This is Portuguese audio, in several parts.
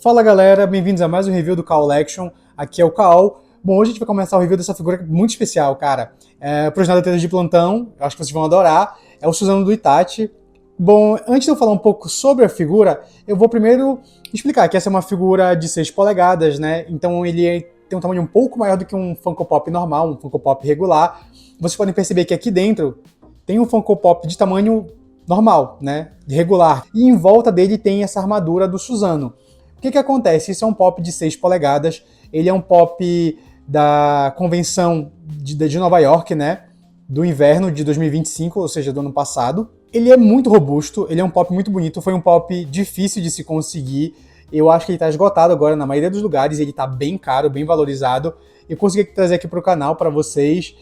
Fala galera, bem-vindos a mais um review do Call Action. Aqui é o Cal. Bom, hoje a gente vai começar o review dessa figura muito especial, cara. Para os nadadores de plantão, eu acho que vocês vão adorar. É o Suzano do Itachi. Bom, antes de eu falar um pouco sobre a figura, eu vou primeiro explicar que essa é uma figura de 6 polegadas, né? Então ele tem um tamanho um pouco maior do que um Funko Pop normal, um Funko Pop regular. Vocês podem perceber que aqui dentro tem um Funko Pop de tamanho normal, né? Regular. E em volta dele tem essa armadura do Suzano. O que acontece? Isso é um pop de 6 polegadas, ele é um pop da convenção de Nova York, né? Do inverno de 2025, ou seja, do ano passado. Ele é muito robusto, ele é um pop muito bonito, foi um pop difícil de se conseguir. Eu acho que ele está esgotado agora na maioria dos lugares, ele está bem caro, bem valorizado. Eu consegui trazer aqui para o canal para vocês.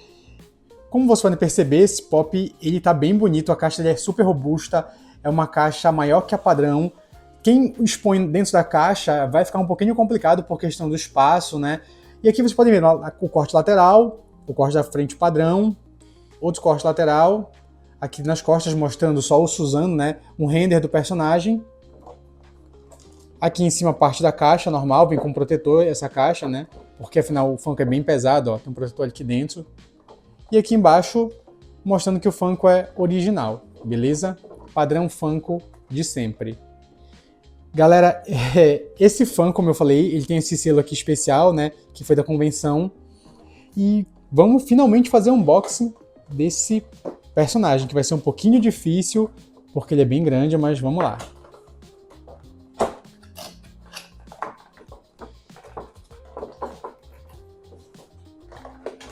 Como vocês podem perceber, esse pop ele está bem bonito, a caixa dele é super robusta, é uma caixa maior que a padrão. Quem expõe dentro da caixa vai ficar um pouquinho complicado por questão do espaço, né? E aqui vocês podem ver o corte lateral, o corte da frente padrão, outro corte lateral, aqui nas costas mostrando só o Suzano, né? Um render do personagem. Aqui em cima a parte da caixa normal, vem com protetor essa caixa, né? Porque afinal o Funko é bem pesado, ó, tem um protetor aqui dentro. E aqui embaixo mostrando que o Funko é original, beleza? Padrão Funko de sempre. Galera, esse Funko, como eu falei, ele tem esse selo aqui especial, né, que foi da convenção. E vamos finalmente fazer um unboxing desse personagem, que vai ser um pouquinho difícil, porque ele é bem grande, mas vamos lá.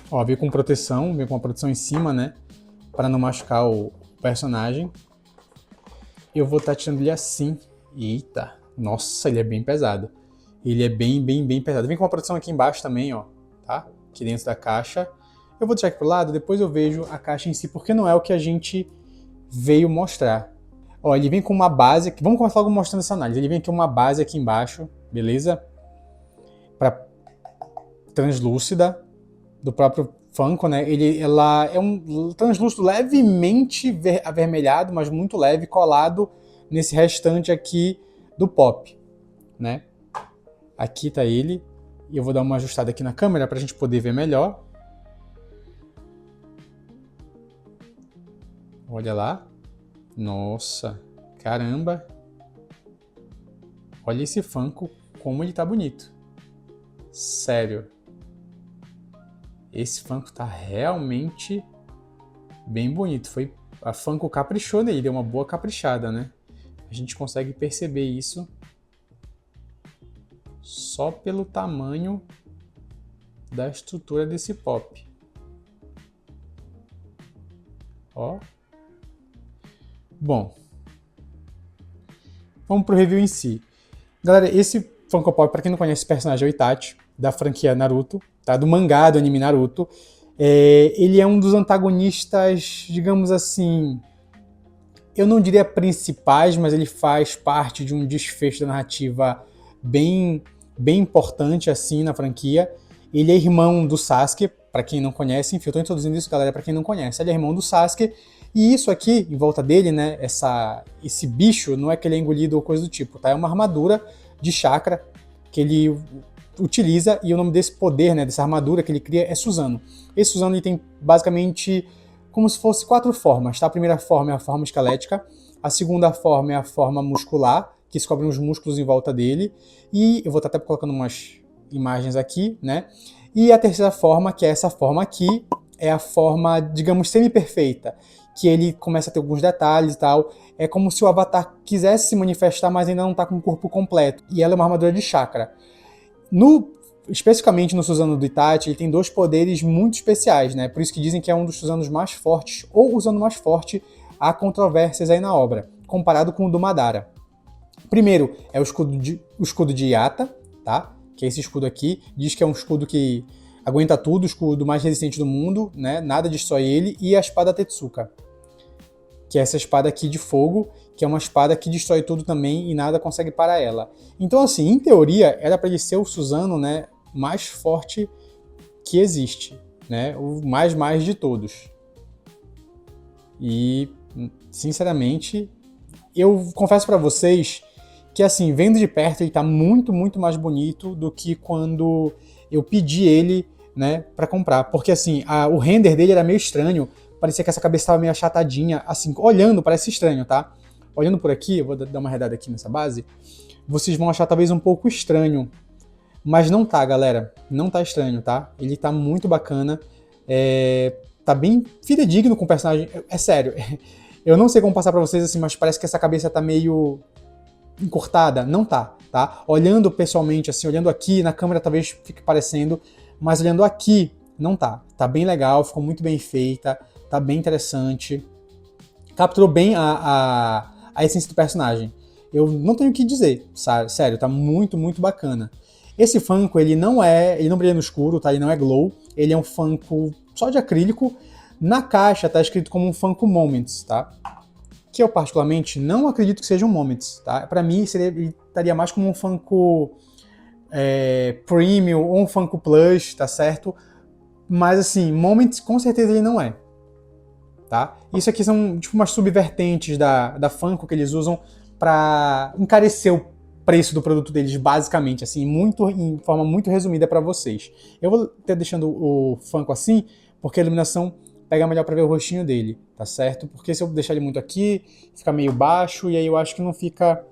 Ó, veio com proteção, veio com uma proteção em cima, né, para não machucar o personagem. Eu vou estar tirando ele assim. Eita, nossa, ele é bem pesado. Ele é bem pesado. Vem com uma proteção aqui embaixo também, ó, tá? Aqui dentro da caixa. Eu vou deixar aqui pro lado, depois eu vejo a caixa em si, porque não é o que a gente veio mostrar. Ó, ele vem com uma base aqui. Vamos começar logo mostrando essa análise. Ele vem com uma base aqui embaixo, beleza? Para translúcida do próprio Funko, né? Ela é um translúcido levemente avermelhado, mas muito leve, colado nesse restante aqui do pop, né? Aqui tá ele, e eu vou dar uma ajustada aqui na câmera para a gente poder ver melhor. Olha lá, nossa, caramba! Olha esse Funko, como ele tá bonito. Sério, esse Funko tá realmente bem bonito. A Funko caprichou nele, deu uma boa caprichada, né? A gente consegue perceber isso só pelo tamanho da estrutura desse pop. Ó. Bom, vamos pro review em si. Galera, esse Funko Pop, para quem não conhece, esse personagem é o Itachi, da franquia Naruto, tá? Do mangá do anime Naruto. Ele é um dos antagonistas, digamos assim, eu não diria principais, mas ele faz parte de um desfecho da narrativa bem importante assim na franquia. Ele é irmão do Sasuke, para quem não conhece, enfim, eu tô introduzindo isso, galera, para quem não conhece. Ele é irmão do Sasuke, e isso aqui, em volta dele, né, esse bicho, não é que ele é engolido ou coisa do tipo, tá? É uma armadura de chakra que ele utiliza, e o nome desse poder, né, dessa armadura que ele cria é Suzano. Esse Suzano ele tem basicamente como se fosse 4 formas, tá? A primeira forma é a forma esquelética, a segunda forma é a forma muscular, que se cobrem os músculos em volta dele, e eu vou estar até colocando umas imagens aqui, né? E a terceira forma, que é essa forma aqui, é a forma, digamos, semi-perfeita, que ele começa a ter alguns detalhes e tal, é como se o Avatar quisesse se manifestar, mas ainda não está com o corpo completo, e ela é uma armadura de chakra. Especificamente no Suzano do Itachi, ele tem 2 poderes muito especiais, né? Por isso que dizem que é um dos Suzanos mais fortes, ou o Suzano mais forte. Há controvérsias aí na obra, comparado com o do Madara. Primeiro é o escudo de Yatta, tá? Que é esse escudo aqui. Diz que é um escudo que aguenta tudo, o escudo mais resistente do mundo, né? Nada destrói ele. E a espada Tetsuka, que é essa espada aqui de fogo, que é uma espada que destrói tudo também e nada consegue parar ela. Então, assim, em teoria, era para ele ser o Suzano, né, mais forte que existe, né? O mais de todos. E, sinceramente, eu confesso para vocês que assim, vendo de perto ele tá muito, muito mais bonito do que quando eu pedi ele, né, pra comprar. Porque assim, o render dele era meio estranho, parecia que essa cabeça tava meio achatadinha, assim, olhando parece estranho, tá? Olhando por aqui, eu vou dar uma arredada aqui nessa base, vocês vão achar talvez um pouco estranho, mas não tá, galera, não tá estranho, tá? Ele tá muito bacana, tá bem fidedigno com o personagem, é sério, eu não sei como passar pra vocês assim, mas parece que essa cabeça tá meio encurtada, não tá, tá? Olhando pessoalmente, assim, olhando aqui, na câmera talvez fique parecendo, mas olhando aqui, não tá. Tá bem legal, ficou muito bem feita, tá bem interessante, capturou bem a essência do personagem. Eu não tenho o que dizer, sabe? Sério, tá muito, muito bacana. Esse Funko, ele não brilha no escuro, tá? Ele não é glow, ele é um Funko só de acrílico. Na caixa tá escrito como um Funko Moments, tá? Que eu particularmente não acredito que seja um Moments, tá? Para mim ele estaria mais como um Funko Premium ou um Funko Plus, tá certo? Mas assim, Moments com certeza ele não é, tá? Isso aqui são tipo umas subvertentes da Funko que eles usam para encarecer o preço do produto deles, basicamente, assim, em forma muito resumida para vocês. Eu vou estar deixando o Funko assim, porque a iluminação pega melhor para ver o rostinho dele, tá certo? Porque se eu deixar ele muito aqui, fica meio baixo, e aí eu acho que não fica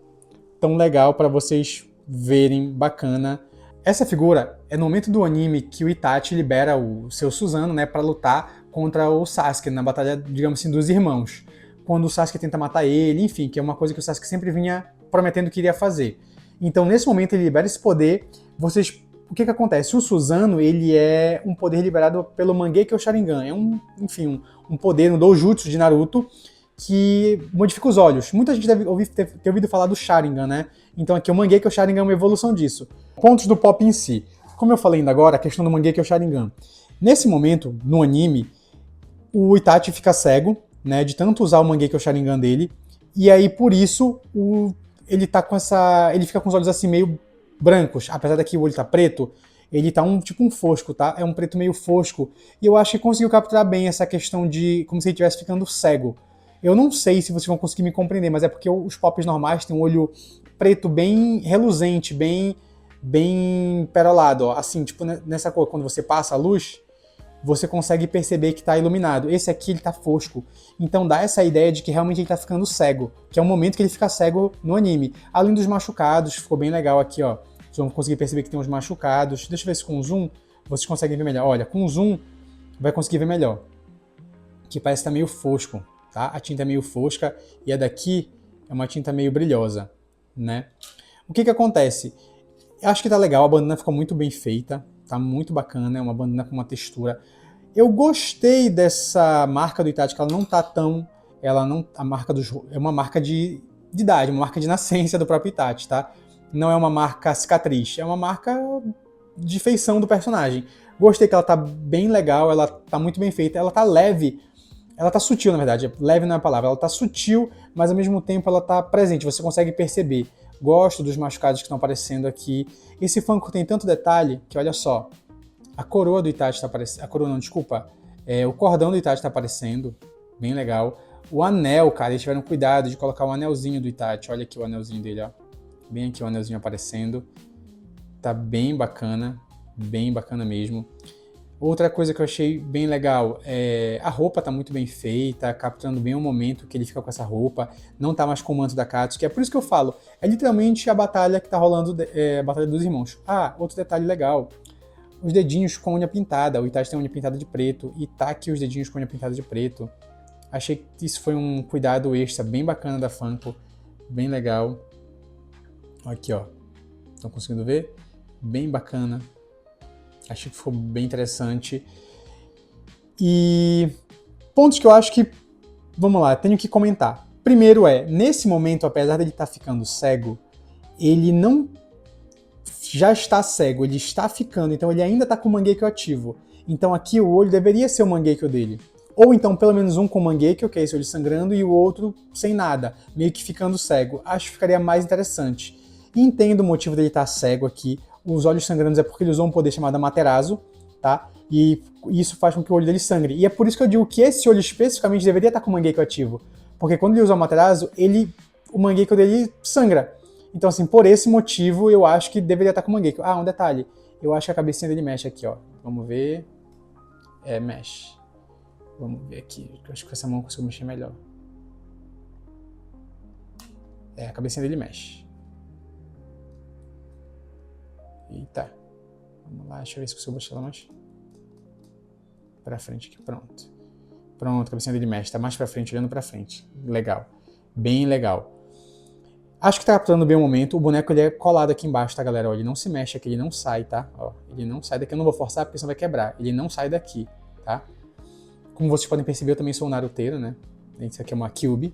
tão legal para vocês verem bacana. Essa figura é no momento do anime que o Itachi libera o seu Susanoo, né, para lutar contra o Sasuke, na batalha, digamos assim, dos irmãos. Quando o Sasuke tenta matar ele, enfim, que é uma coisa que o Sasuke sempre vinha prometendo que iria fazer. Então, nesse momento, ele libera esse poder. O que acontece? O Susanoo, ele é um poder liberado pelo Mangekyo Sharingan. É um poder, um doujutsu de Naruto, que modifica os olhos. Muita gente deve ter ouvido falar do Sharingan, né? Então aqui o Mangekyo Sharingan é uma evolução disso. Pontos do pop em si. Como eu falei ainda agora, a questão do Mangekyo Sharingan. Nesse momento, no anime, o Itachi fica cego, né, de tanto usar o Mangekyo Sharingan dele, e aí por isso ele fica com os olhos assim meio brancos, apesar daqui o olho tá preto, ele tá tipo um fosco, tá? É um preto meio fosco, e eu acho que conseguiu capturar bem essa questão de como se ele estivesse ficando cego. Eu não sei se vocês vão conseguir me compreender, mas é porque os pops normais têm um olho preto bem reluzente, bem perolado, ó. Assim, tipo nessa cor, quando você passa a luz, você consegue perceber que está iluminado. Esse aqui ele tá fosco. Então dá essa ideia de que realmente ele tá ficando cego, que é o momento que ele fica cego no anime. Além dos machucados, ficou bem legal aqui, ó. Vocês vão conseguir perceber que tem uns machucados. Deixa eu ver se com zoom vocês conseguem ver melhor. Olha, com zoom vai conseguir ver melhor. Que parece que tá meio fosco, tá? A tinta é meio fosca e a daqui é uma tinta meio brilhosa, né? O que acontece? Eu acho que tá legal, a bandana ficou muito bem feita, tá muito bacana, é uma bandana com uma textura. Eu gostei dessa marca do Itachi, que ela não tá tão... é uma marca de idade, uma marca de nascença do próprio Itachi, tá? Não é uma marca cicatriz, é uma marca de feição do personagem. Gostei que ela tá bem legal, ela tá muito bem feita, ela tá leve, ela tá sutil, na verdade, leve não é a palavra, ela tá sutil, mas ao mesmo tempo ela tá presente, você consegue perceber. Gosto dos machucados que estão aparecendo aqui. Esse Funko tem tanto detalhe que, olha só, a coroa do Itachi tá aparecendo, a coroa não, desculpa, o cordão do Itachi tá aparecendo, bem legal. O anel, cara, eles tiveram cuidado de colocar o anelzinho do Itachi, olha aqui o anelzinho dele, ó. Bem aqui o anelzinho aparecendo, tá bem bacana mesmo. Outra coisa que eu achei bem legal é a roupa tá muito bem feita, capturando bem o momento que ele fica com essa roupa, não tá mais com o manto da Katsuki, é por isso que eu falo, é literalmente a batalha que tá rolando, a batalha dos irmãos. Ah, outro detalhe legal, os dedinhos com unha pintada, o Itachi tem unha pintada de preto, e tá aqui os dedinhos com unha pintada de preto. Achei que isso foi um cuidado extra bem bacana da Funko, bem legal. Aqui, ó, estão conseguindo ver? Bem bacana. Achei que ficou bem interessante. E pontos que eu acho que, vamos lá, tenho que comentar. Primeiro nesse momento, apesar dele estar ficando cego, ele não já está cego, ele está ficando, então ele ainda está com o Mangekyo ativo. Então aqui o olho deveria ser o Mangekyo dele. Ou então pelo menos um com o Mangekyo, que é esse olho sangrando, e o outro sem nada, meio que ficando cego. Acho que ficaria mais interessante. E entendo o motivo dele estar cego aqui. Os olhos sangrando é porque ele usou um poder chamado Amaterasu, tá? E isso faz com que o olho dele sangre. E é por isso que eu digo que esse olho especificamente deveria estar com o Mangekyo ativo. Porque quando ele usa o Amaterasu, o Mangekyo dele sangra. Então, assim, por esse motivo, eu acho que deveria estar com o Mangekyo. Ah, um detalhe. Eu acho que a cabecinha dele mexe aqui, ó. Vamos ver. Mexe. Vamos ver aqui. Eu acho que com essa mão eu consigo mexer melhor. A cabecinha dele mexe. Eita. Vamos lá, deixa eu ver se eu consigo botar ela mais pra frente aqui. Pronto. Pronto, a cabecinha dele mexe. Tá mais pra frente, olhando pra frente. Legal. Bem legal. Acho que tá capturando bem o momento. O boneco ele é colado aqui embaixo, tá, galera? Ó, ele não se mexe aqui, ele não sai, tá? Ó, ele não sai daqui. Eu não vou forçar porque senão vai quebrar. Ele não sai daqui, tá? Como vocês podem perceber, eu também sou um naruteiro, né? Isso aqui é uma Kyuubi.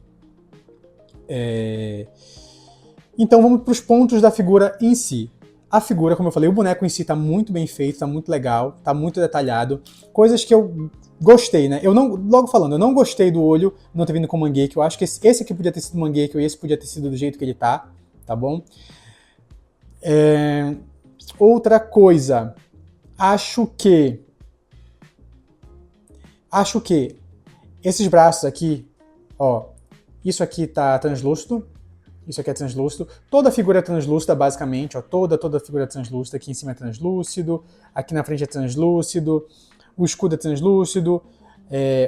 Então vamos para os pontos da figura em si. A figura, como eu falei, o boneco em si tá muito bem feito, tá muito legal, tá muito detalhado. Coisas que eu gostei, né? Eu não, logo falando, eu não gostei do olho não ter vindo com Mangekyo. Eu acho que esse aqui podia ter sido Mangekyo e esse podia ter sido do jeito que ele tá bom? Outra coisa, acho que esses braços aqui, ó, isso aqui tá translúcido, isso aqui é translúcido, toda a figura é translúcida basicamente, ó, toda a figura é translúcida, aqui em cima é translúcido, aqui na frente é translúcido, o escudo é translúcido,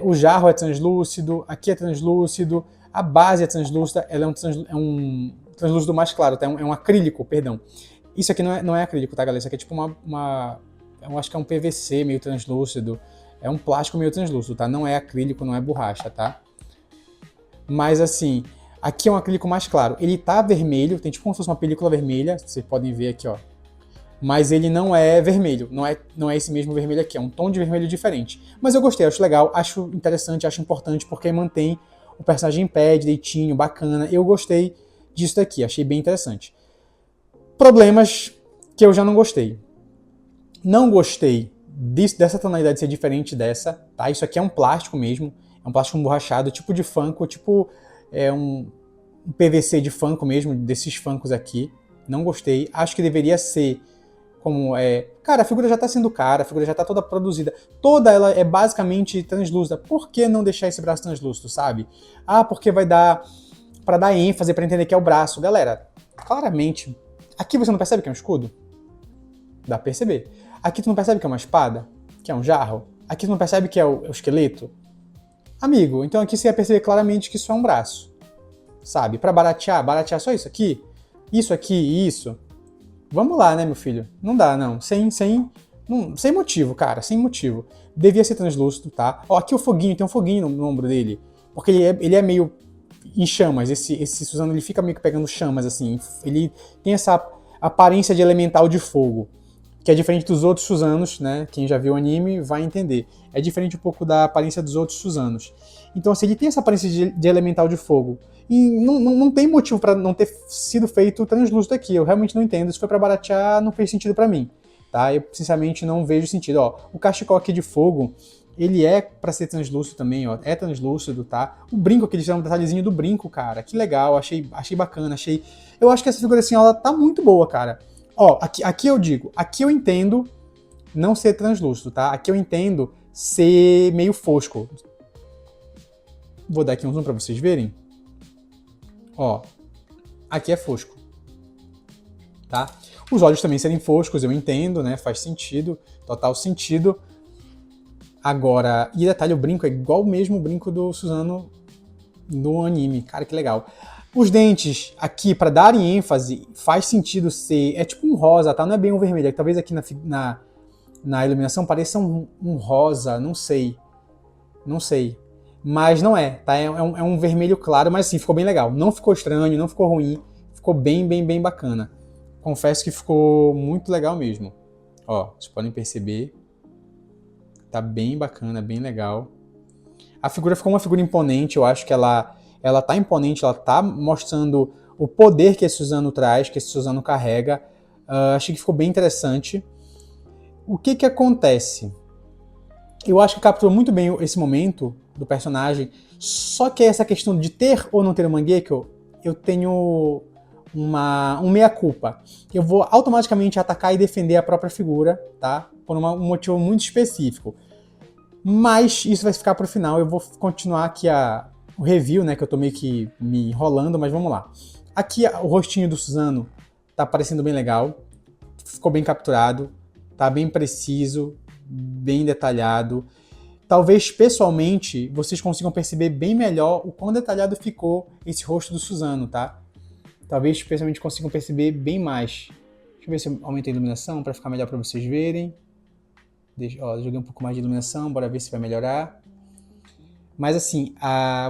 o jarro é translúcido, aqui é translúcido, a base é translúcida, ela é um translúcido mais claro, tá? É um acrílico, perdão. Isso aqui não é acrílico, tá, galera? Isso aqui é tipo eu acho que é um PVC meio translúcido, é um plástico meio translúcido, tá? Não é acrílico, não é borracha, tá? Mas assim, aqui é um acrílico mais claro. Ele tá vermelho, tem tipo como se fosse uma película vermelha, vocês podem ver aqui, ó. Mas ele não é vermelho, não é esse mesmo vermelho aqui, é um tom de vermelho diferente. Mas eu gostei, acho legal, acho interessante, acho importante, porque mantém o personagem em pé, direitinho, bacana. Eu gostei disso daqui, achei bem interessante. Problemas que eu já não gostei. Não gostei dessa tonalidade ser diferente dessa, tá? Isso aqui é um plástico mesmo, é um plástico emborrachado, tipo de Funko, tipo um PVC de Funko mesmo, desses Funkos aqui. Não gostei, acho que deveria ser como Cara, a figura já tá sendo cara, a figura já tá toda produzida, toda ela é basicamente translúcida. Por que não deixar esse braço translúcido, sabe? Ah, porque vai dar pra dar ênfase, pra entender que é o braço. Galera, claramente, aqui você não percebe que é um escudo? Dá pra perceber. Aqui tu não percebe que é uma espada? Que é um jarro? Aqui tu não percebe que é o esqueleto? Amigo, então aqui você ia perceber claramente que isso é um braço. Sabe? Pra baratear só isso aqui? Isso aqui e isso? Vamos lá, né, meu filho? Não dá, não. Sem motivo, cara. Sem motivo. Devia ser translúcido, tá? Ó, aqui o foguinho, tem um foguinho no ombro dele. Porque ele é meio em chamas. Esse Suzano, ele fica meio que pegando chamas, assim. Ele tem essa aparência de elemental de fogo, que é diferente dos outros Suzanos, né? Quem já viu o anime vai entender. É diferente um pouco da aparência dos outros Suzanos. Então, assim, ele tem essa aparência de elemental de fogo. E não tem motivo para não ter sido feito translúcido aqui. Eu realmente não entendo. Se foi para baratear, não fez sentido para mim. Tá? Eu, sinceramente, não vejo sentido. Ó, o cachecol aqui de fogo, ele é para ser translúcido também, ó. É translúcido, tá? O brinco aqui, eles fizeram um detalhezinho do brinco, cara. Que legal, achei bacana, Eu acho que essa figura assim, ela tá muito boa, cara. Ó, aqui eu digo, aqui eu entendo não ser translúcido, tá? Aqui eu entendo ser meio fosco. Vou dar aqui um zoom pra vocês verem. Ó, aqui é fosco, tá? Os olhos também serem foscos, eu entendo, né? Faz sentido, total sentido. Agora, e detalhe, o brinco é igual o mesmo brinco do Suzano no anime. Cara, que legal. Os dentes aqui, para darem ênfase, faz sentido ser... É tipo um rosa, tá? Não é bem um vermelho. É que talvez aqui na iluminação pareça um rosa, não sei. Não sei. Mas não é, tá? É um vermelho claro, mas sim, ficou bem legal. Não ficou estranho, não ficou ruim. Ficou bem bacana. Confesso que ficou muito legal mesmo. Ó, vocês podem perceber. Tá bem bacana, bem legal. A figura ficou uma figura imponente, eu acho que ela tá imponente, ela tá mostrando o poder que esse Suzano traz, que esse Suzano carrega. Achei que ficou bem interessante. O que acontece? Eu acho que capturou muito bem esse momento do personagem, só que essa questão de ter ou não ter o Mangekyo, eu tenho um meia-culpa. Eu vou automaticamente atacar e defender a própria figura, tá? Por um motivo muito específico. Mas isso vai ficar pro final, eu vou continuar aqui o review, né, que eu tô meio que me enrolando, mas vamos lá. Aqui o rostinho do Suzano tá parecendo bem legal, ficou bem capturado, tá bem preciso, bem detalhado. Talvez, pessoalmente, vocês consigam perceber bem melhor o quão detalhado ficou esse rosto do Suzano, tá? Talvez, pessoalmente, consigam perceber bem mais. Deixa eu ver se eu aumento a iluminação para ficar melhor para vocês verem. Joguei um pouco mais de iluminação, bora ver se vai melhorar. Mas assim,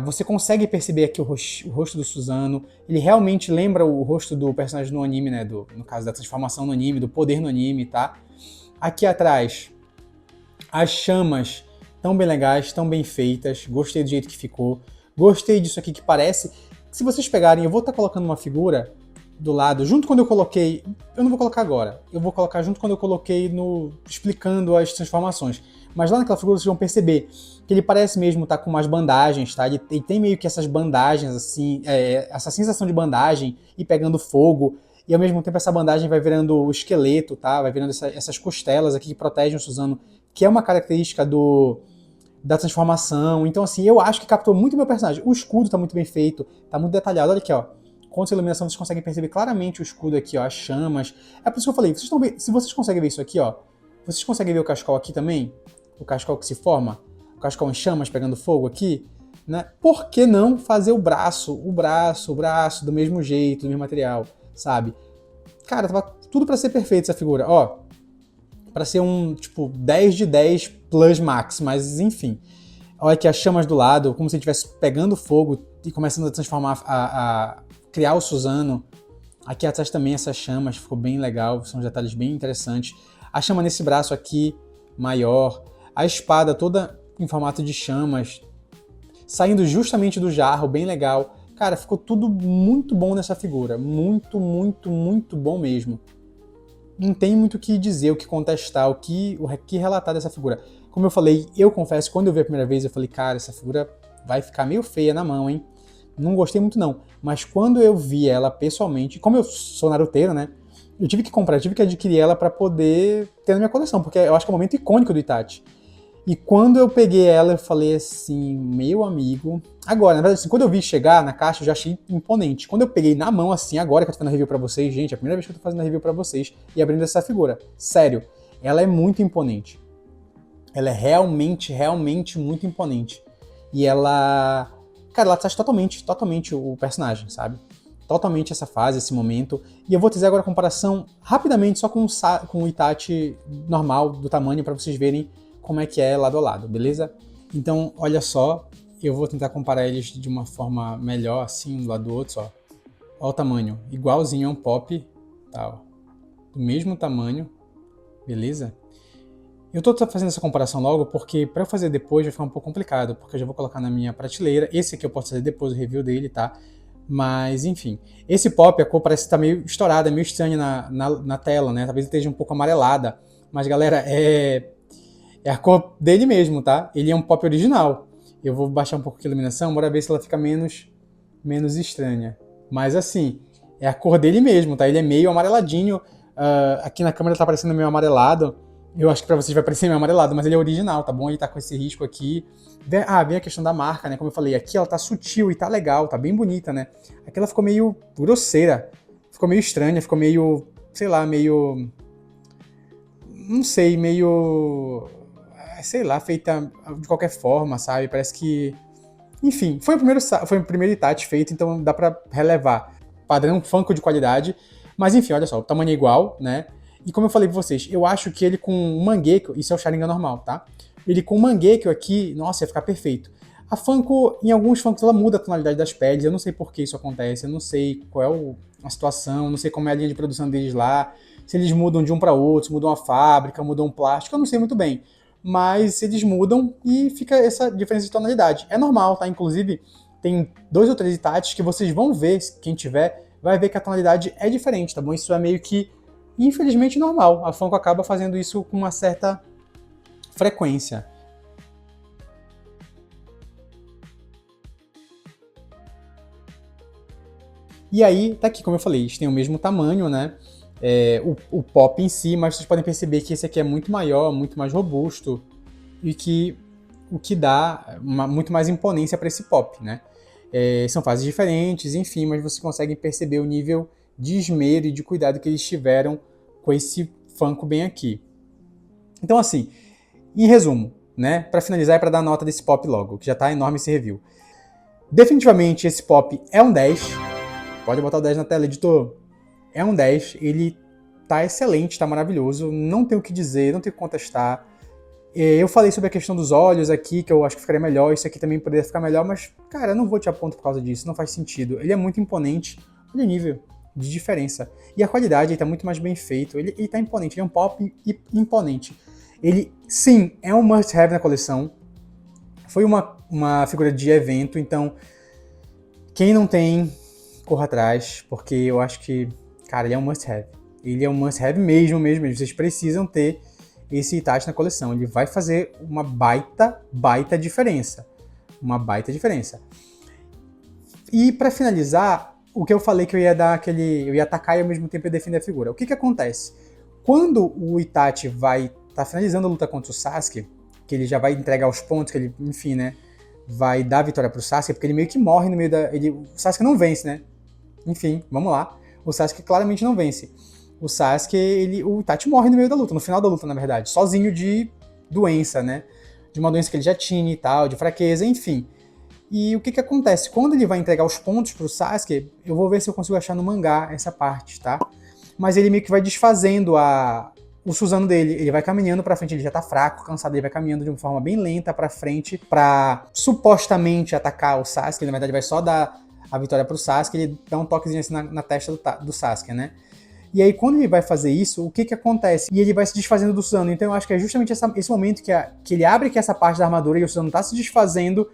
você consegue perceber aqui o rosto do Suzano. Ele realmente lembra o rosto do personagem no anime, né? No caso da transformação no anime, do poder no anime, tá? Aqui atrás, as chamas tão bem legais, tão bem feitas. Gostei do jeito que ficou. Gostei disso aqui que parece. Se vocês pegarem, eu vou estar colocando uma figura do lado, junto quando eu coloquei. Eu não vou colocar agora. Eu vou colocar junto quando eu coloquei explicando as transformações. Mas lá naquela figura vocês vão perceber que ele parece mesmo estar com umas bandagens, tá? Ele tem meio que essas bandagens, assim, essa sensação de bandagem e pegando fogo. E ao mesmo tempo essa bandagem vai virando o esqueleto, tá? Vai virando essas costelas aqui que protegem o Suzano, que é uma característica da transformação. Então, assim, eu acho que captou muito meu personagem. O escudo tá muito bem feito, tá muito detalhado. Olha aqui, ó. Com essa iluminação vocês conseguem perceber claramente o escudo aqui, ó, as chamas. É por isso que eu falei, se vocês conseguem ver isso aqui, ó, vocês conseguem ver o cachecol aqui também? O cachecol que se forma? O cachecol em chamas pegando fogo aqui? Né? Por que não fazer o braço do mesmo jeito, do mesmo material, sabe? Cara, tava tudo pra ser perfeito essa figura. Ó, pra ser um, tipo, 10 de 10 plus max, mas enfim. Olha aqui as chamas do lado, como se ele estivesse pegando fogo e começando a transformar, a criar o Suzano. Aqui atrás também essas chamas, ficou bem legal, são detalhes bem interessantes. A chama nesse braço aqui, maior. A espada toda em formato de chamas, saindo justamente do jarro, bem legal. Cara, ficou tudo muito bom nessa figura. Muito, muito, muito bom mesmo. Não tem muito o que dizer, o que contestar, o que relatar dessa figura. Como eu falei, eu confesso, quando eu vi a primeira vez, eu falei, cara, essa figura vai ficar meio feia na mão, hein? Não gostei muito não. Mas quando eu vi ela pessoalmente, como eu sou naruteiro, né? Eu tive que comprar, eu tive que adquirir ela para poder ter na minha coleção, porque eu acho que é um momento icônico do Itachi. E quando eu peguei ela, eu falei assim, meu amigo... Agora, na verdade, assim, quando eu vi chegar na caixa, eu já achei imponente. Quando eu peguei na mão, assim, agora que eu tô fazendo a review pra vocês, gente, é a primeira vez que eu tô fazendo a review pra vocês e abrindo essa figura. Sério, ela é muito imponente. Ela é realmente, realmente muito imponente. E ela... Cara, ela traz totalmente o personagem, sabe? Totalmente essa fase, esse momento. E eu vou trazer agora a comparação, rapidamente, só com o Itachi normal, do tamanho, pra vocês verem como é que é lado a lado, beleza? Então, olha só, eu vou tentar comparar eles de uma forma melhor, assim, um do lado do outro, ó. Olha o tamanho, igualzinho a um pop, tá, ó. Do mesmo tamanho, beleza? Eu tô fazendo essa comparação logo porque para eu fazer depois vai ficar um pouco complicado, porque eu já vou colocar na minha prateleira. Esse aqui eu posso fazer depois o review dele, tá? Mas, enfim. Esse pop, a cor parece estar meio estourada, meio estranha na tela, né? Talvez esteja um pouco amarelada. Mas, galera, é a cor dele mesmo, tá? Ele é um pop original. Eu vou baixar um pouco a iluminação, bora ver se ela fica menos estranha. Mas assim, é a cor dele mesmo, tá? Ele é meio amareladinho. Aqui na câmera tá parecendo meio amarelado. Eu acho que pra vocês vai parecer meio amarelado, mas ele é original, tá bom? Ele tá com esse risco aqui. Vem a questão da marca, né? Como eu falei, aqui ela tá sutil e tá legal, tá bem bonita, né? Aqui ela ficou meio grosseira. Ficou meio estranha, ficou meio... Sei lá, meio... Não sei, meio... sei lá, feita de qualquer forma, sabe? Parece que... Enfim, foi o primeiro Itachi feito, então dá pra relevar. Padrão Funko de qualidade. Mas enfim, olha só, o tamanho é igual, né? E como eu falei pra vocês, eu acho que ele com o Mangekyo, isso é o Sharingan normal, tá? Ele com o Mangekyo aqui, nossa, ia ficar perfeito. A Funko, em alguns Funkos, ela muda a tonalidade das peles, eu não sei por que isso acontece, eu não sei qual é a situação, eu não sei como é a linha de produção deles lá, se eles mudam de um para outro, se mudam a fábrica, mudam o plástico, eu não sei muito bem. Mas eles mudam e fica essa diferença de tonalidade. É normal, tá? Inclusive, tem 2 ou 3 Itachi que vocês vão ver, quem tiver, vai ver que a tonalidade é diferente, tá bom? Isso é meio que, infelizmente, normal. A Funko acaba fazendo isso com uma certa frequência. E aí, tá aqui, como eu falei, eles têm o mesmo tamanho, né? O pop em si, mas vocês podem perceber que esse aqui é muito maior, muito mais robusto, e que o que dá muito mais imponência para esse pop, né? São fases diferentes, enfim, mas você consegue perceber o nível de esmero e de cuidado que eles tiveram com esse Funko bem aqui. Então, assim, em resumo, né, para finalizar e para dar nota desse pop logo, que já tá enorme esse review. Definitivamente esse pop é um 10. Pode botar o 10 na tela, editor. É um 10, ele tá excelente, tá maravilhoso, não tenho o que dizer, não tenho o que contestar. Eu falei sobre a questão dos olhos aqui, que eu acho que ficaria melhor, isso aqui também poderia ficar melhor, mas, cara, eu não vou te apontar por causa disso, não faz sentido. Ele é muito imponente, olha o nível de diferença. E a qualidade, ele tá muito mais bem feito, ele tá imponente, ele é um pop imponente. Ele, sim, é um must-have na coleção. Foi uma figura de evento, então, quem não tem, corra atrás, porque eu acho que, cara, ele é um must-have. Ele é um must-have mesmo. Vocês precisam ter esse Itachi na coleção. Ele vai fazer uma baita diferença. Uma baita diferença. E para finalizar, o que eu falei que eu ia dar eu ia atacar e ao mesmo tempo ia defender a figura. O que acontece? Quando o Itachi vai tá finalizando a luta contra o Sasuke, que ele já vai entregar os pontos, que ele, enfim, né, vai dar a vitória pro Sasuke, porque ele meio que morre no meio da... o Sasuke não vence, né? Enfim, vamos lá. O Sasuke claramente não vence. O Sasuke, o Itachi morre no meio da luta, no final da luta, na verdade, sozinho de doença, né? De uma doença que ele já tinha e tal, de fraqueza, enfim. E o que acontece? Quando ele vai entregar os pontos pro Sasuke, eu vou ver se eu consigo achar no mangá essa parte, tá? Mas ele meio que vai desfazendo o Susanoo dele. Ele vai caminhando pra frente, ele já tá fraco, cansado, ele vai caminhando de uma forma bem lenta pra frente pra supostamente atacar o Sasuke. Ele, na verdade, vai só dar a vitória pro Sasuke, ele dá um toquezinho assim na testa do Sasuke, né? E aí, quando ele vai fazer isso, o que acontece? E ele vai se desfazendo do Susanoo. Então eu acho que é justamente esse momento que ele abre aqui essa parte da armadura e o Susanoo tá se desfazendo,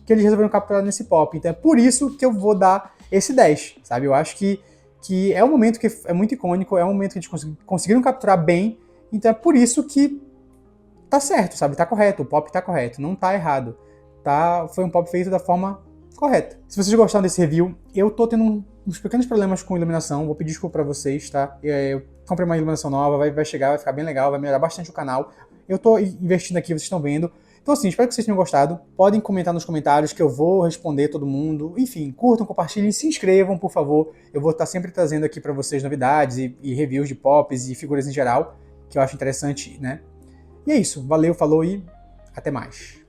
que eles resolveram capturar nesse pop. Então é por isso que eu vou dar esse 10, sabe? Eu acho que é um momento que é muito icônico, é um momento que eles conseguiram capturar bem, então é por isso que tá certo, sabe? Tá correto, o pop tá correto, não tá errado. Foi um pop feito da forma correta. Se vocês gostaram desse review, eu tô tendo uns pequenos problemas com iluminação, vou pedir desculpa pra vocês, tá? Eu comprei uma iluminação nova, vai chegar, vai ficar bem legal, vai melhorar bastante o canal. Eu tô investindo aqui, vocês estão vendo. Então assim, espero que vocês tenham gostado. Podem comentar nos comentários que eu vou responder todo mundo. Enfim, curtam, compartilhem, se inscrevam, por favor. Eu vou estar sempre trazendo aqui pra vocês novidades e reviews de pops e figuras em geral, que eu acho interessante, né? E é isso, valeu, falou e até mais.